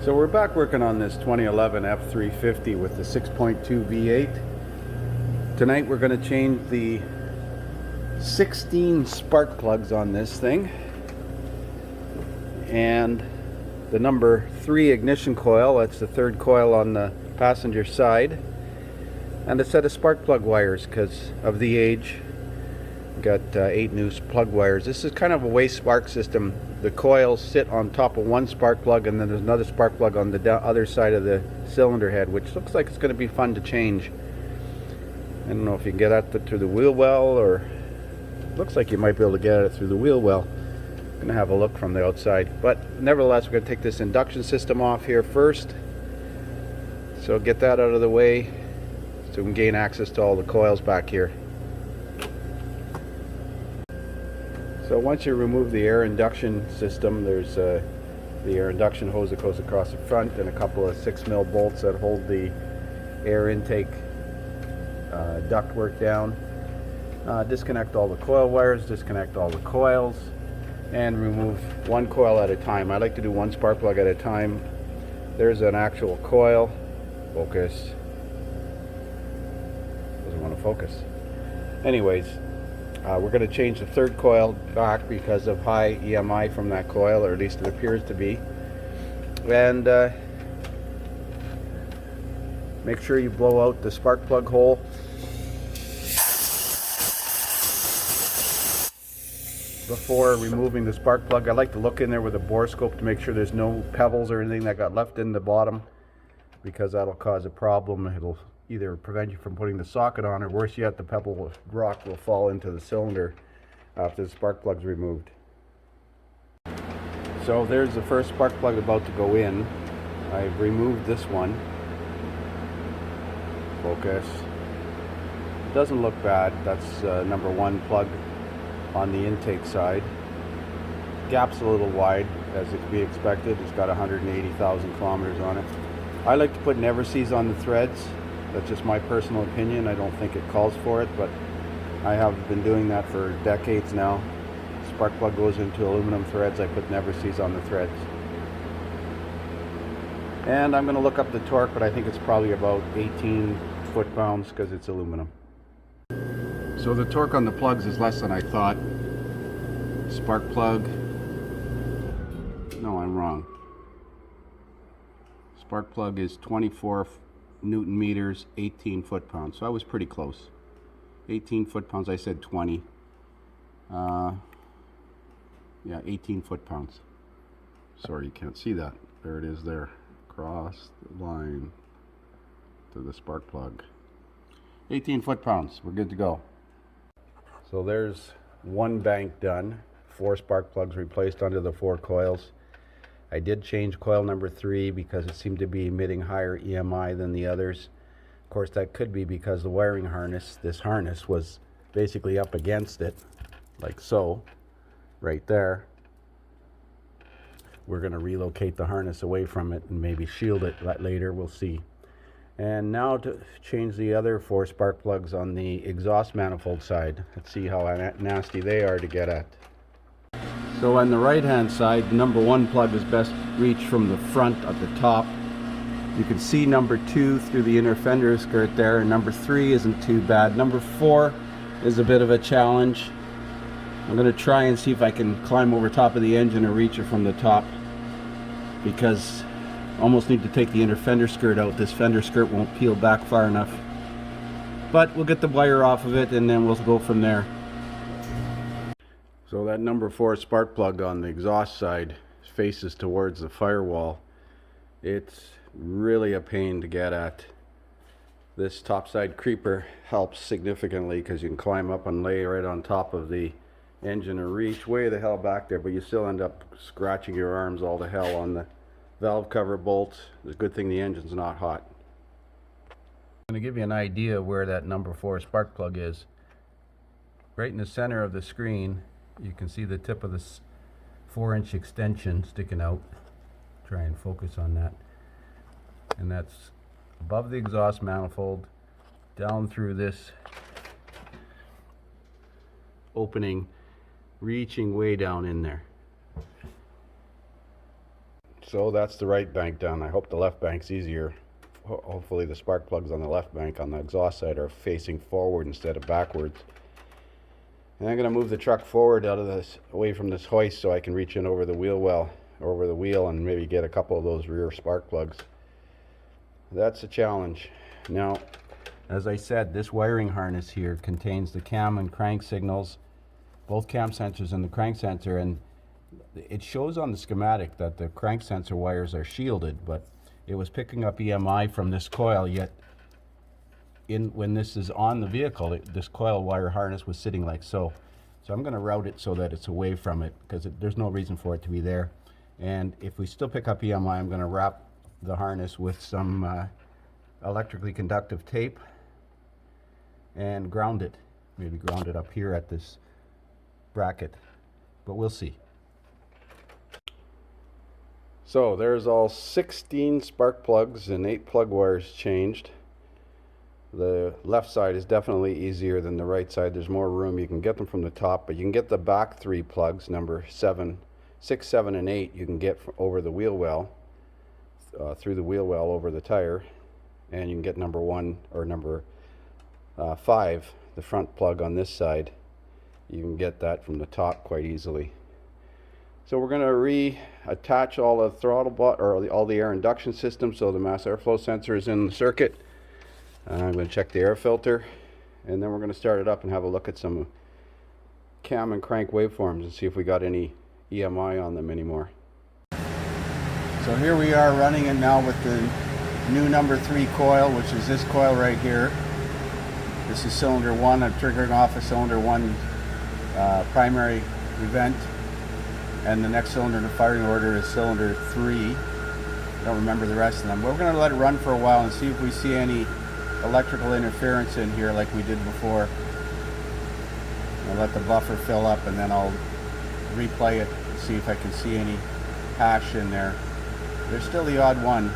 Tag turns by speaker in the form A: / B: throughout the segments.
A: So we're back working on this 2011 F350 with the 6.2 V8. Tonight we're going to change the 16 spark plugs on this thing and the number 3 ignition coil, that's the third coil on the passenger side, and a set of spark plug wires because of the age. Got 8 new plug wires. This is kind of a waste spark system. The coils sit on top of one spark plug and then there's another spark plug on the other side of the cylinder head, which looks like it's going to be fun to change. I don't know if you can get at it through the wheel well, or looks like you might be able to get at it through the wheel well. I'm going to have a look from the outside, but nevertheless we're going to take this induction system off here first. So get that out of the way so we can gain access to all the coils back here. So once you remove the air induction system, there's the air induction hose that goes across the front and a couple of 6mm bolts that hold the air intake ductwork down. Disconnect all the coil wires, disconnect all the coils, and remove one coil at a time. I like to do one spark plug at a time. There's an actual coil. Focus. Doesn't want to focus. Anyways, we're going to change the third coil back because of high EMI from that coil, or at least it appears to be. And make sure you blow out the spark plug hole. Before removing the spark plug, I like to look in there with a borescope to make sure there's no pebbles or anything that got left in the bottom, because that'll cause a problem. It'll either prevent you from putting the socket on, or worse yet, the pebble rock will fall into the cylinder after the spark plug's removed. So there's the first spark plug about to go in. I've removed this one. Focus. It doesn't look bad. That's number 1 plug on the intake side. Gap's a little wide, as it could be expected. It's got 180,000 kilometers on it. I like to put never-sees on the threads. That's just my personal opinion. I don't think it calls for it, but I have been doing that for decades now. Spark plug goes into aluminum threads. I put never-sees on the threads. And I'm going to look up the torque, but I think it's probably about 18 foot-pounds because it's aluminum. So the torque on the plugs is less than I thought. Spark plug. No, I'm wrong. Spark plug is 24 Newton meters, 18 foot-pounds. So I was pretty close. 18 foot-pounds. I said 20. Yeah, 18 foot-pounds. Sorry, you can't see that. There it is there. Across the line to the spark plug. 18 foot-pounds. We're good to go. So there's one bank done. 4 spark plugs replaced under the 4 coils. I did change coil number 3 because it seemed to be emitting higher EMI than the others. Of course, that could be because the wiring harness, this harness, was basically up against it, like so, right there. We're going to relocate the harness away from it and maybe shield it later. We'll see. And now to change the other 4 spark plugs on the exhaust manifold side. Let's see how nasty they are to get at. So on the right hand side, the number 1 plug is best reached from the front at the top. You can see number 2 through the inner fender skirt there, and number 3 isn't too bad. Number 4 is a bit of a challenge. I'm going to try and see if I can climb over top of the engine or reach it from the top, because I almost need to take the inner fender skirt out. This fender skirt won't peel back far enough. But we'll get the wire off of it and then we'll go from there. So that number 4 spark plug on the exhaust side faces towards the firewall. It's really a pain to get at. This topside creeper helps significantly because you can climb up and lay right on top of the engine and reach way the hell back there, but you still end up scratching your arms all to hell on the valve cover bolts. It's a good thing the engine's not hot. I'm going to give you an idea of where that number 4 spark plug is. Right in the center of the screen, you can see the tip of this 4-inch extension sticking out. Try and focus on that. And that's above the exhaust manifold, down through this opening, reaching way down in there. So that's the right bank done. I hope the left bank's easier. Hopefully the spark plugs on the left bank on the exhaust side are facing forward instead of backwards. And I'm going to move the truck forward out of this, away from this hoist, so I can reach in over the wheel well, over the wheel, and maybe get a couple of those rear spark plugs. That's a challenge. Now, as I said, this wiring harness here contains the cam and crank signals, both cam sensors and the crank sensor, and it shows on the schematic that the crank sensor wires are shielded, but it was picking up EMI from this coil, yet when this is on the vehicle, this coil wire harness was sitting like so. So I'm going to route it so that it's away from it, because there's no reason for it to be there. And if we still pick up EMI, I'm going to wrap the harness with some electrically conductive tape and ground it. Maybe ground it up here at this bracket, but we'll see. So there's all 16 spark plugs and 8 plug wires changed. The left side is definitely easier than the right side. There's more room. You can get them from the top, but you can get the back 3 plugs, number 7, 6, 7, and 8, you can get over the wheel well, through the wheel well over the tire. And you can get number 1 or number 5, the front plug on this side. You can get that from the top quite easily. So we're going to reattach all the throttle or all the air induction system, so the mass airflow sensor is in the circuit. I'm going to check the air filter, and then we're going to start it up and have a look at some cam and crank waveforms and see if we got any EMI on them anymore. So here we are running it now with the new number 3 coil, which is this coil right here. This is cylinder 1. I'm triggering off a cylinder 1 primary event, and the next cylinder in the firing order is cylinder 3. I don't remember the rest of them, but we're going to let it run for a while and see if we see any electrical interference in here like we did before. I'll let the buffer fill up, and then I'll replay it and see if I can see any hash in there. There's still the odd one.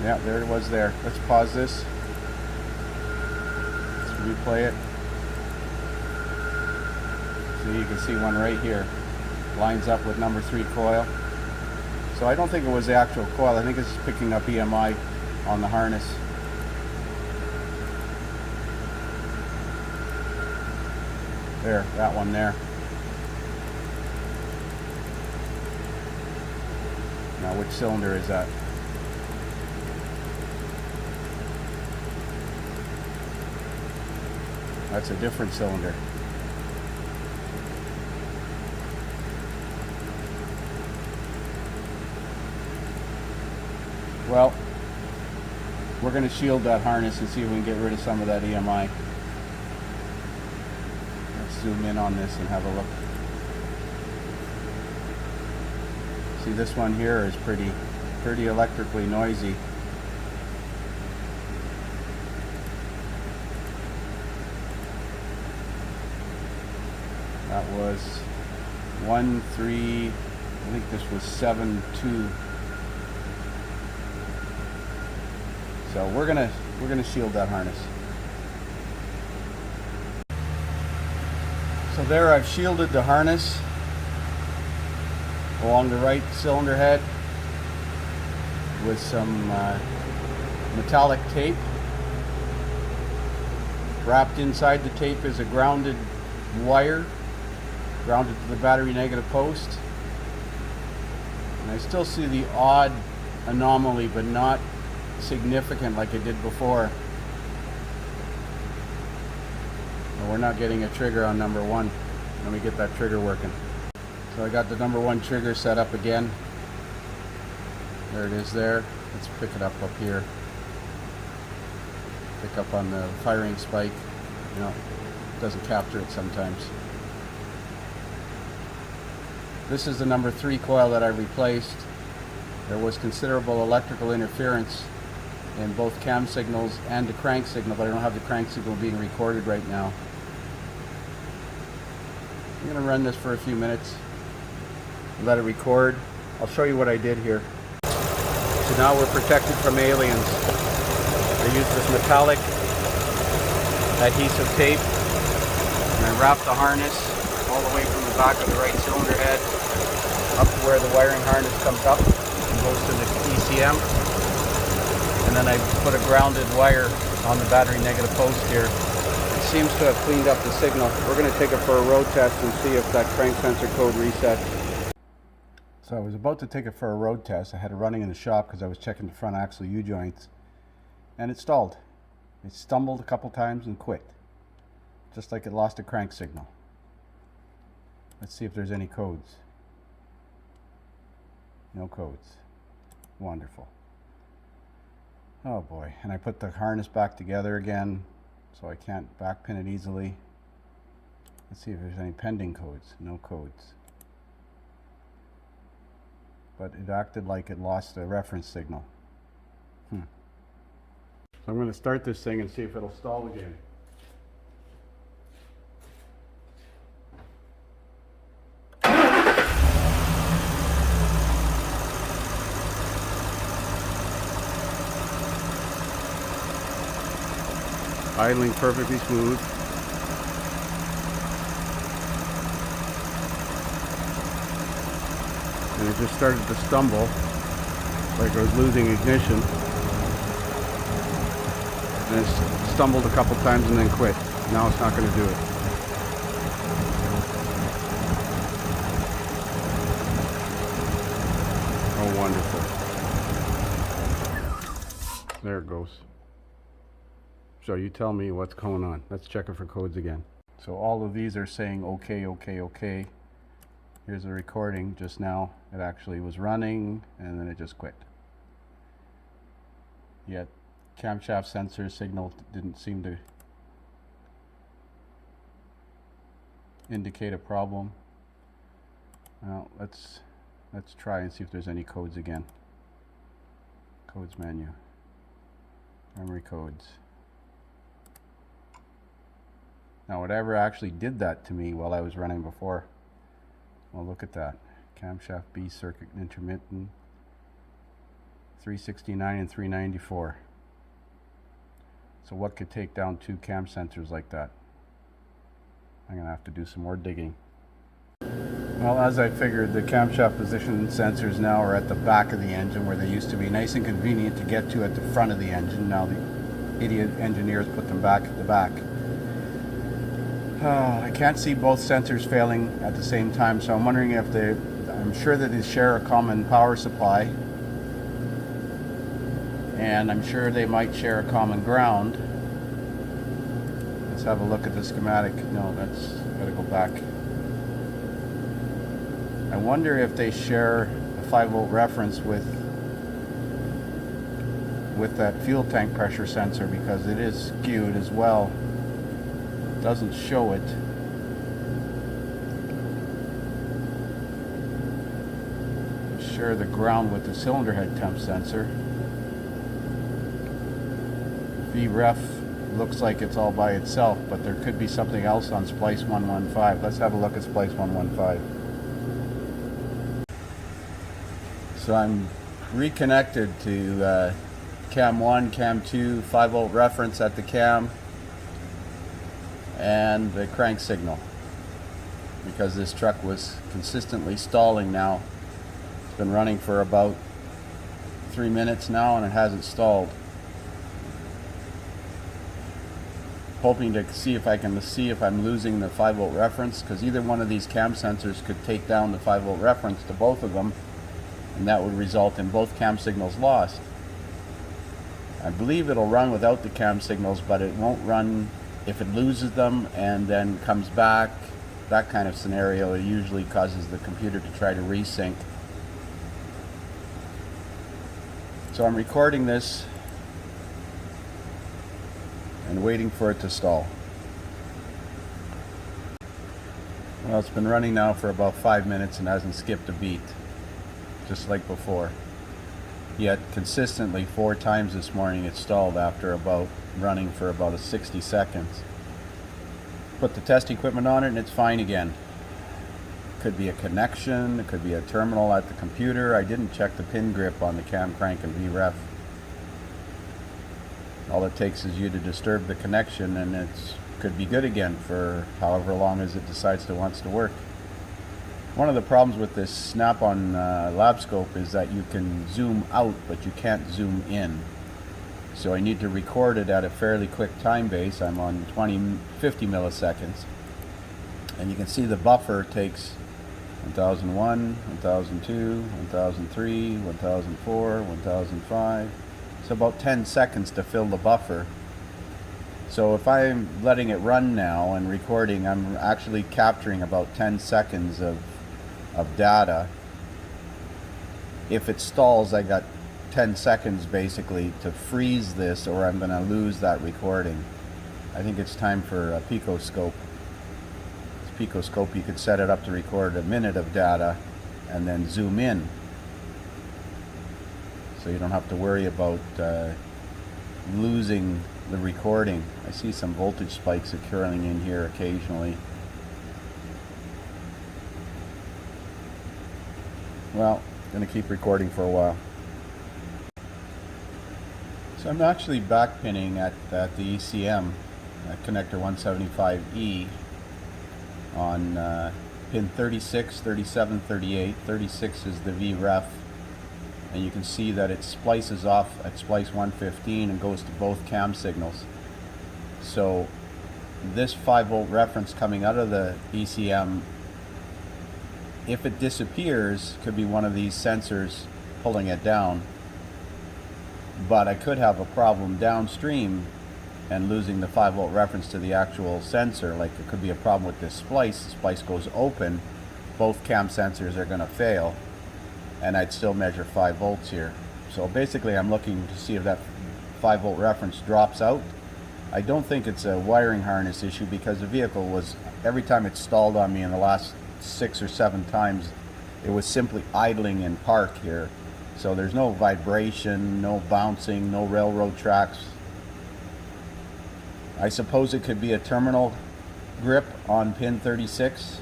A: Yeah, there it was there. Let's pause this. Let's replay it. So you can see one right here. Lines up with number 3 coil. So I don't think it was the actual coil. I think it's picking up EMI on the harness. There, that one there. Now which cylinder is that? That's a different cylinder. Well, we're going to shield that harness and see if we can get rid of some of that EMI. Let's zoom in on this and have a look. See, this one here is pretty electrically noisy. That was 1, 3, I think this was 7, 2. So we're gonna shield that harness. So there, I've shielded the harness along the right cylinder head with some metallic tape. Wrapped inside the tape is a grounded wire, grounded to the battery negative post. And I still see the odd anomaly, but not significant like it did before. Well, we're not getting a trigger on number 1. Let me get that trigger working. So I got the number 1 trigger set up again. There it is there. Let's pick it up here. Pick up on the firing spike. You know, it doesn't capture it sometimes. This is the number 3 coil that I replaced. There was considerable electrical interference in both cam signals and the crank signal, but I don't have the crank signal being recorded right now. I'm going to run this for a few minutes, let it record. I'll show you what I did here. So now we're protected from aliens. I used this metallic adhesive tape, and I wrapped the harness all the way from the back of the right cylinder head up to where the wiring harness comes up and goes to the ECM. And then I put a grounded wire on the battery negative post here. It seems to have cleaned up the signal. We're going to take it for a road test and see if that crank sensor code resets. So I was about to take it for a road test. I had it running in the shop because I was checking the front axle U-joints, and it stalled. It stumbled a couple times and quit, just like it lost a crank signal. Let's see if there's any codes. No codes. Wonderful. Oh boy, and I put the harness back together again so I can't backpin it easily. Let's see if there's any pending codes. No codes. But it acted like it lost a reference signal. So I'm going to start this thing and see if it'll stall again. Idling perfectly smooth. And it just started to stumble, like it was losing ignition. And it stumbled a couple times and then quit. Now it's not going to do it. Oh, wonderful. There it goes. So you tell me what's going on. Let's check it for codes again. So all of these are saying okay, okay, okay. Here's a recording just now. It actually was running and then it just quit. Yet camshaft sensor signal didn't seem to indicate a problem. Now let's try and see if there's any codes again. Codes menu. Memory codes. Now whatever actually did that to me while I was running before. Well, look at that. Camshaft B circuit intermittent 369 and 394. So what could take down two cam sensors like that? I'm going to have to do some more digging. Well, as I figured, the camshaft position sensors now are at the back of the engine where they used to be. Nice and convenient to get to at the front of the engine. Now the idiot engineers put them back at the back. I can't see both sensors failing at the same time, so I'm wondering if I'm sure that they share a common power supply, and I'm sure they might share a common ground. Let's have a look at the schematic. No, that's gotta go back. I wonder if they share a 5-volt reference with that fuel tank pressure sensor, because it is skewed as well. Doesn't show it. Share the ground with the cylinder head temp sensor. VREF looks like it's all by itself, but there could be something else on splice 115. Let's have a look at splice 115. So I'm reconnected to cam 1, cam 2, 5-volt reference at the cam, and the crank signal, because this truck was consistently stalling now. It's been running for about 3 minutes now and it hasn't stalled. Hoping to see if I'm losing the 5-volt reference, because either one of these cam sensors could take down the 5-volt reference to both of them, and that would result in both cam signals lost. I believe it'll run without the cam signals, but it won't run if it loses them and then comes back. That kind of scenario, it usually causes the computer to try to resync. So I'm recording this and waiting for it to stall. Well, it's been running now for about 5 minutes and hasn't skipped a beat, just like before. Yet consistently 4 times this morning it stalled after running for about 60 seconds. Put the test equipment on it and it's fine again. Could be a connection, it could be a terminal at the computer. I didn't check the pin grip on the cam crank and VREF. All it takes is you to disturb the connection and it could be good again for however long as it decides to wants to work. One of the problems with this Snap-on lab scope is that you can zoom out, but you can't zoom in. So I need to record it at a fairly quick time base. I'm on 50 milliseconds. And you can see the buffer takes 1001, 1002, 1003, 1004, 1005. It's about 10 seconds to fill the buffer. So if I'm letting it run now and recording, I'm actually capturing about 10 seconds of data. If it stalls, I got 10 seconds basically to freeze this, or I'm going to lose that recording. I think it's time for a picoscope. This picoscope, you could set it up to record a minute of data and then zoom in, so you don't have to worry about losing the recording. I see some voltage spikes occurring in here occasionally. Well, I'm going to keep recording for a while. So I'm actually backpinning at the ECM at connector 175E on pin 36, 37, 38. 36 is the VREF, and you can see that it splices off at splice 115 and goes to both cam signals. So this 5-volt reference coming out of the ECM, if it disappears, could be one of these sensors pulling it down. But I could have a problem downstream and losing the 5-volt reference to the actual sensor. Like, it could be a problem with this splice. The splice goes open, both cam sensors are going to fail, and I'd still measure 5 volts here. So basically I'm looking to see if that 5-volt reference drops out. I don't think it's a wiring harness issue, because the vehicle was, every time it stalled on me in the last 6 or 7 times, it was simply idling in park here. So there's no vibration, no bouncing, no railroad tracks. I suppose it could be a terminal grip on pin 36.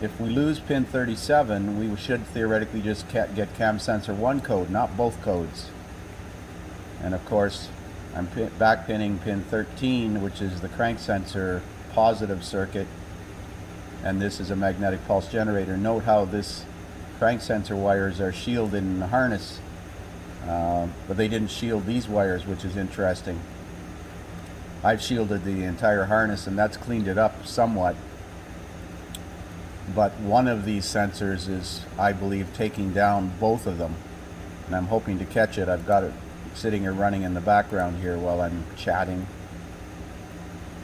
A: If we lose pin 37, we should theoretically just get cam sensor 1 code, not both codes. And of course, I'm back pinning pin 13, which is the crank sensor positive circuit, and this is a magnetic pulse generator. Note how this crank sensor wires are shielded in the harness, but they didn't shield these wires, which is interesting. I've shielded the entire harness, and that's cleaned it up somewhat. But one of these sensors is, I believe, taking down both of them, and I'm hoping to catch it. I've got it sitting here running in the background here while I'm chatting.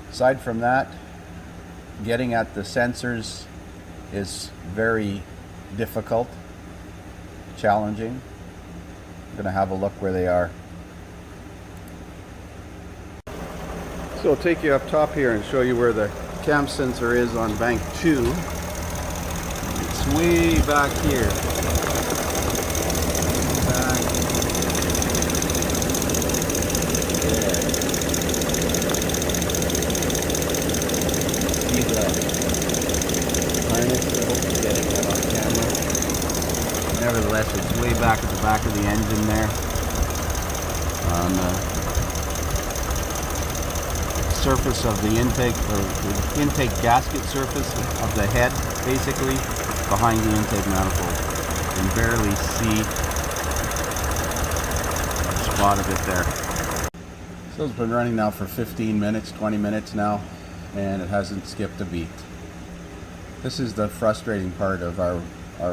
A: Aside from that, getting at the sensors is very difficult, challenging. I'm going to have a look where they are. So I'll take you up top here and show you where the cam sensor is on bank 2. It's way back here. Back there. See the harness? I hope you're getting that on camera. Nevertheless, it's way back at the back of the engine there. On the surface of the intake, or the intake gasket surface of the head, basically behind the intake manifold. You can barely see a spot of it there. So it's been running now for 15 minutes, 20 minutes now, and it hasn't skipped a beat. This is the frustrating part of our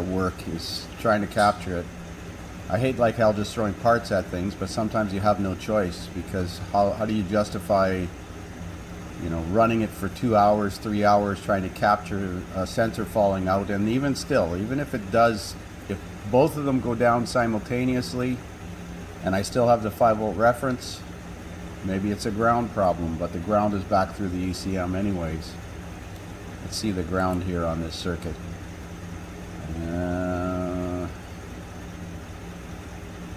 A: work, is trying to capture it. I hate like hell just throwing parts at things, but sometimes you have no choice, because how do you justify, you know, running it for 2 hours, 3 hours, trying to capture a sensor falling out? And even still, even if it does, if both of them go down simultaneously and I still have the 5-volt reference, maybe it's a ground problem, but the ground is back through the ECM anyways. Let's see the ground here on this circuit.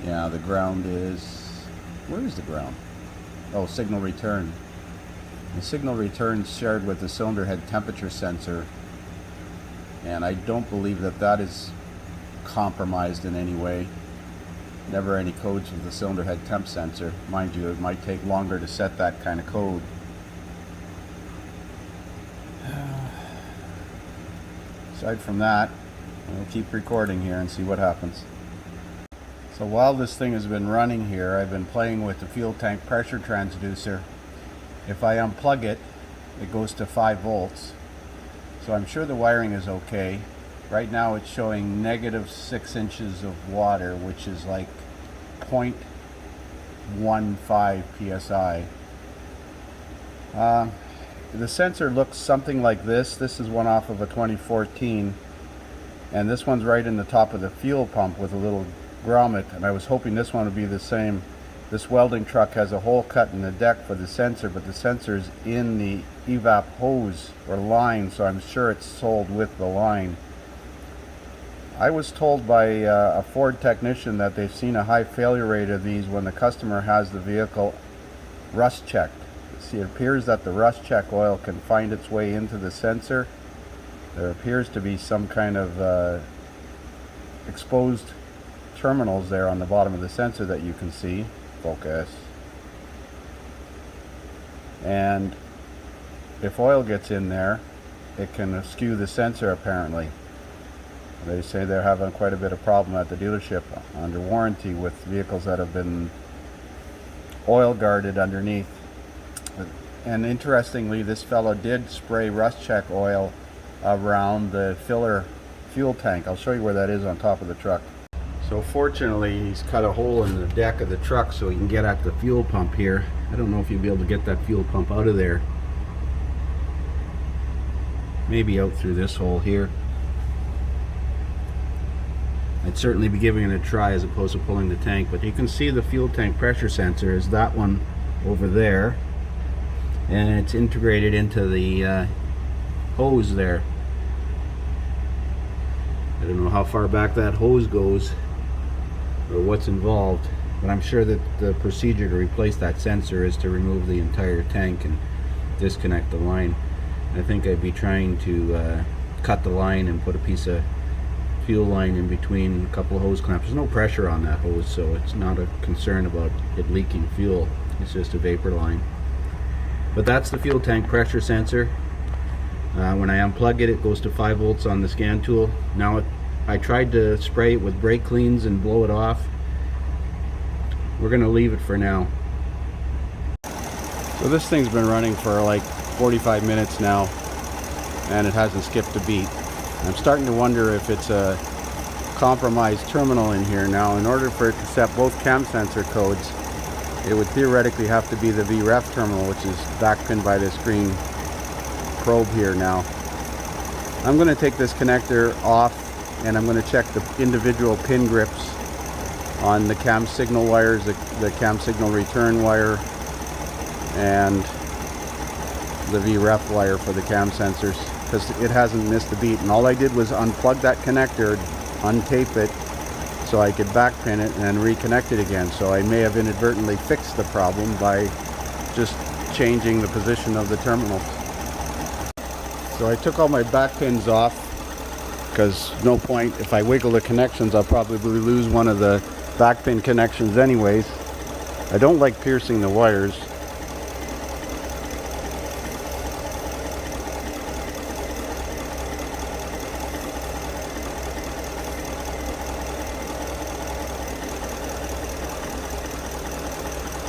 A: Yeah, the ground is, where is the ground? Oh, signal return. The signal return shared with the cylinder head temperature sensor, and I don't believe that that is compromised in any way. Never any codes with the cylinder head temp sensor. Mind you, it might take longer to set that kind of code. Aside from that, I'll keep recording here and see what happens. So while this thing has been running here, I've been playing with the fuel tank pressure transducer. If I unplug it, it goes to 5 volts. So I'm sure the wiring is okay. Right now it's showing -6 inches of water, which is like 0.15 psi. The sensor looks something like this. This is one off of a 2014, and this one's right in the top of the fuel pump with a little grommet, and I was hoping this one would be the same. This welding truck has a hole cut in the deck for the sensor, but the sensor's in the evap hose or line, so I'm sure it's sold with the line. I was told by a Ford technician that they've seen a high failure rate of these when the customer has the vehicle rust checked. See, it appears that the rust check oil can find its way into the sensor. There appears to be some kind of exposed terminals there on the bottom of the sensor that you can see. Focus. And if oil gets in there, it can skew the sensor apparently. They say they're having quite a bit of problem at the dealership under warranty with vehicles that have been oil guarded underneath. And interestingly, this fellow did spray rust check oil around the filler fuel tank. I'll show you where that is on top of the truck. So fortunately, he's cut a hole in the deck of the truck so he can get at the fuel pump here. I don't know if you'll be able to get that fuel pump out of there. Maybe out through this hole here. I'd certainly be giving it a try as opposed to pulling the tank, but you can see the fuel tank pressure sensor is that one over there, and it's integrated into the hose there. I don't know how far back that hose goes or what's involved, but I'm sure that the procedure to replace that sensor is to remove the entire tank and disconnect the line. I think I'd be trying to cut the line and put a piece of fuel line in between a couple of hose clamps. There's no pressure on that hose, so it's not a concern about it leaking fuel. It's just a vapor line. But that's the fuel tank pressure sensor. When I unplug it, it goes to 5 volts on the scan tool. Now I tried to spray it with brake cleans and blow it off. We're going to leave it for now. So this thing's been running for like 45 minutes now, and it hasn't skipped a beat. I'm starting to wonder if it's a compromised terminal in here. Now, in order for it to set both cam sensor codes, it would theoretically have to be the VREF terminal, which is backpinned by this green probe here. Now I'm going to take this connector off, and I'm going to check the individual pin grips on the cam signal wires, the cam signal return wire, and the VREF wire for the cam sensors, because it hasn't missed a beat. And all I did was unplug that connector, untape it so I could backpin it and then reconnect it again. So I may have inadvertently fixed the problem by just changing the position of the terminals. So I took all my back pins off, because no point, if I wiggle the connections, I'll probably lose one of the back pin connections anyways. I don't like piercing the wires.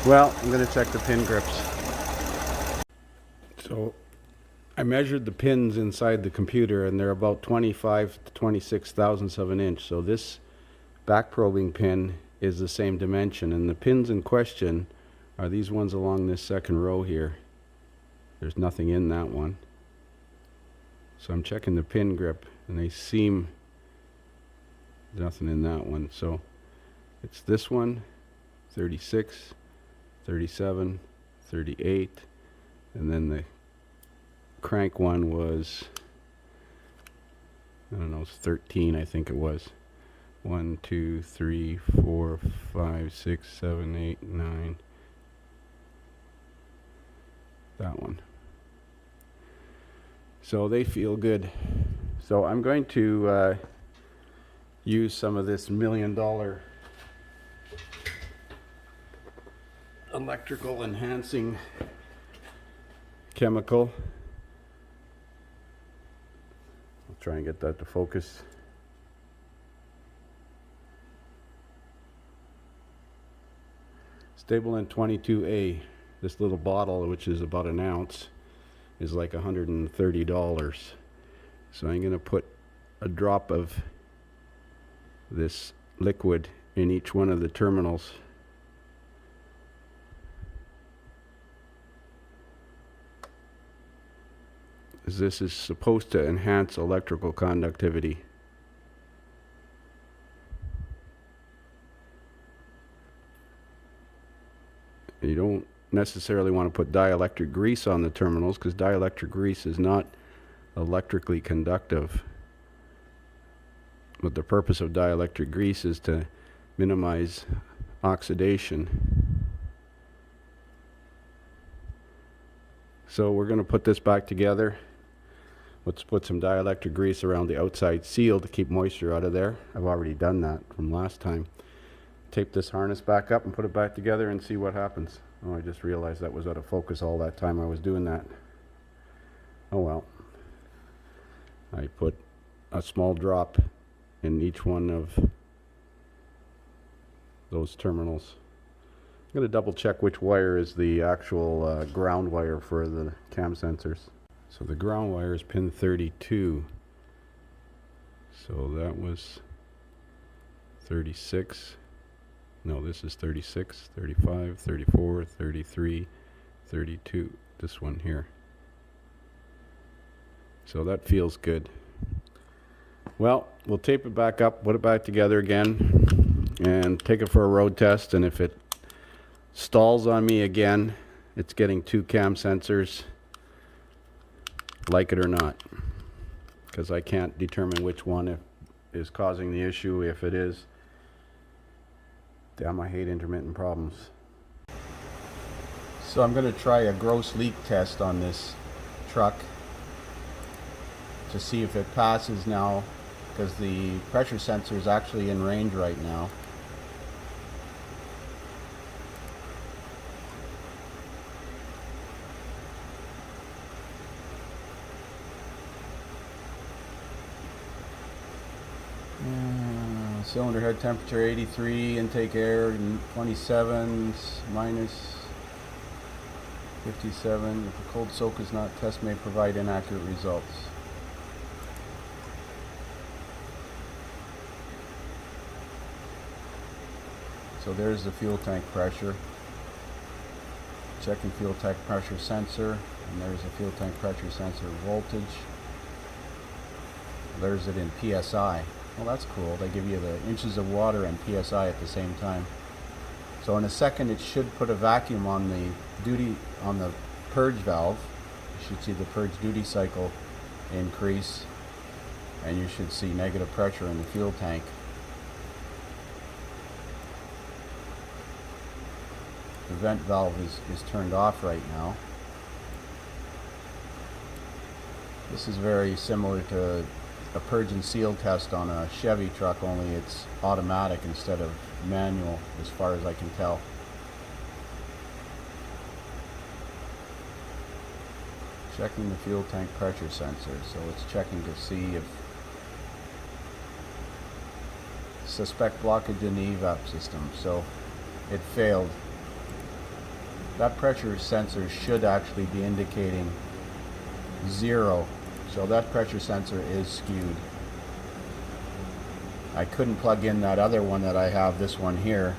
A: Well, I'm going to check the pin grips. So I measured the pins inside the computer, and they're about 25 to 26 thousandths of an inch. So this back probing pin is the same dimension, and the pins in question are these ones along this second row here. There's nothing in that one. So I'm checking the pin grip, and they seem nothing in that one. So it's this one, 36, 37, 38, and then the crank one was, I don't know, it's 13, I think it was. 1, 2, 3, 4, 5, 6, 7, 8, 9. That one. So they feel good. So I'm going to use some of this $1 million electrical enhancing chemical. I'll try and get that to focus. Stablein 22A, this little bottle, which is about an ounce, is like $130. So I'm going to put a drop of this liquid in each one of the terminals. This is supposed to enhance electrical conductivity. You don't necessarily want to put dielectric grease on the terminals because dielectric grease is not electrically conductive. But the purpose of dielectric grease is to minimize oxidation. So we're going to put this back together. Let's put some dielectric grease around the outside seal to keep moisture out of there. I've already done that from last time. Tape this harness back up and put it back together and see what happens. Oh, I just realized that was out of focus all that time I was doing that. Oh well. I put a small drop in each one of those terminals. I'm going to double check which wire is the actual ground wire for the cam sensors. So the ground wire is pin 32. So that was 36. No, this is 36, 35, 34, 33, 32. This one here. So that feels good. Well, we'll tape it back up, put it back together again, and take it for a road test. And if it stalls on me again, it's getting two cam sensors, like it or not, because I can't determine which one is causing the issue. If it is, damn, I hate intermittent problems. So I'm going to try a gross leak test on this truck to see if it passes now, because the pressure sensor is actually in range right now. Cylinder head temperature 83, intake air 27, minus 57. If a cold soak is not test, may provide inaccurate results. So there's the fuel tank pressure. Checking fuel tank pressure sensor, and there's the fuel tank pressure sensor voltage. There's it in PSI. Well, that's cool. They give you the inches of water and PSI at the same time. So in a second, it should put a vacuum on the purge valve. You should see the purge duty cycle increase, and you should see negative pressure in the fuel tank. The vent valve is turned off right now. This is very similar to a purge and seal test on a Chevy truck, only it's automatic instead of manual, as far as I can tell. Checking the fuel tank pressure sensor, so it's checking to see if suspect blockage in the evap system. So it failed. That pressure sensor should actually be indicating 0. So that pressure sensor is skewed. I couldn't plug in that other one that I have, this one here,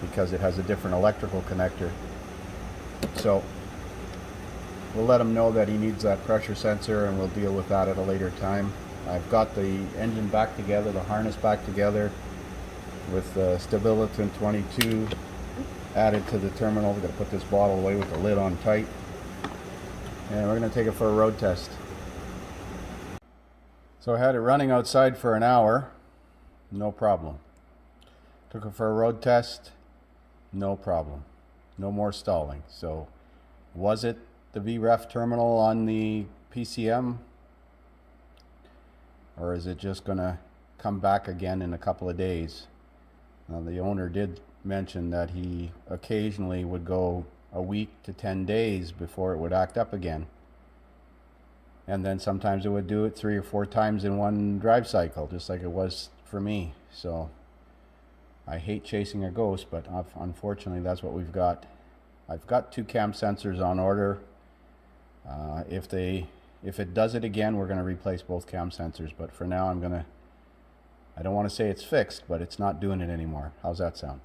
A: because it has a different electrical connector. So we'll let him know that he needs that pressure sensor, and we'll deal with that at a later time. I've got the engine back together, the harness back together, with the Stablein 22 added to the terminal. We're going to put this bottle away with the lid on tight, and we're going to take it for a road test. So I had it running outside for an hour, no problem. Took it for a road test, no problem. No more stalling. So was it the VREF terminal on the PCM? Or is it just going to come back again in a couple of days? Now, the owner did mention that he occasionally would go a week to 10 days before it would act up again. And then sometimes it would do it 3 or 4 times in one drive cycle, just like it was for me. So I hate chasing a ghost, but unfortunately that's what we've got. I've got 2 cam sensors on order. If it does it again, we're going to replace both cam sensors, but for now I don't want to say it's fixed, but it's not doing it anymore. How's that sound?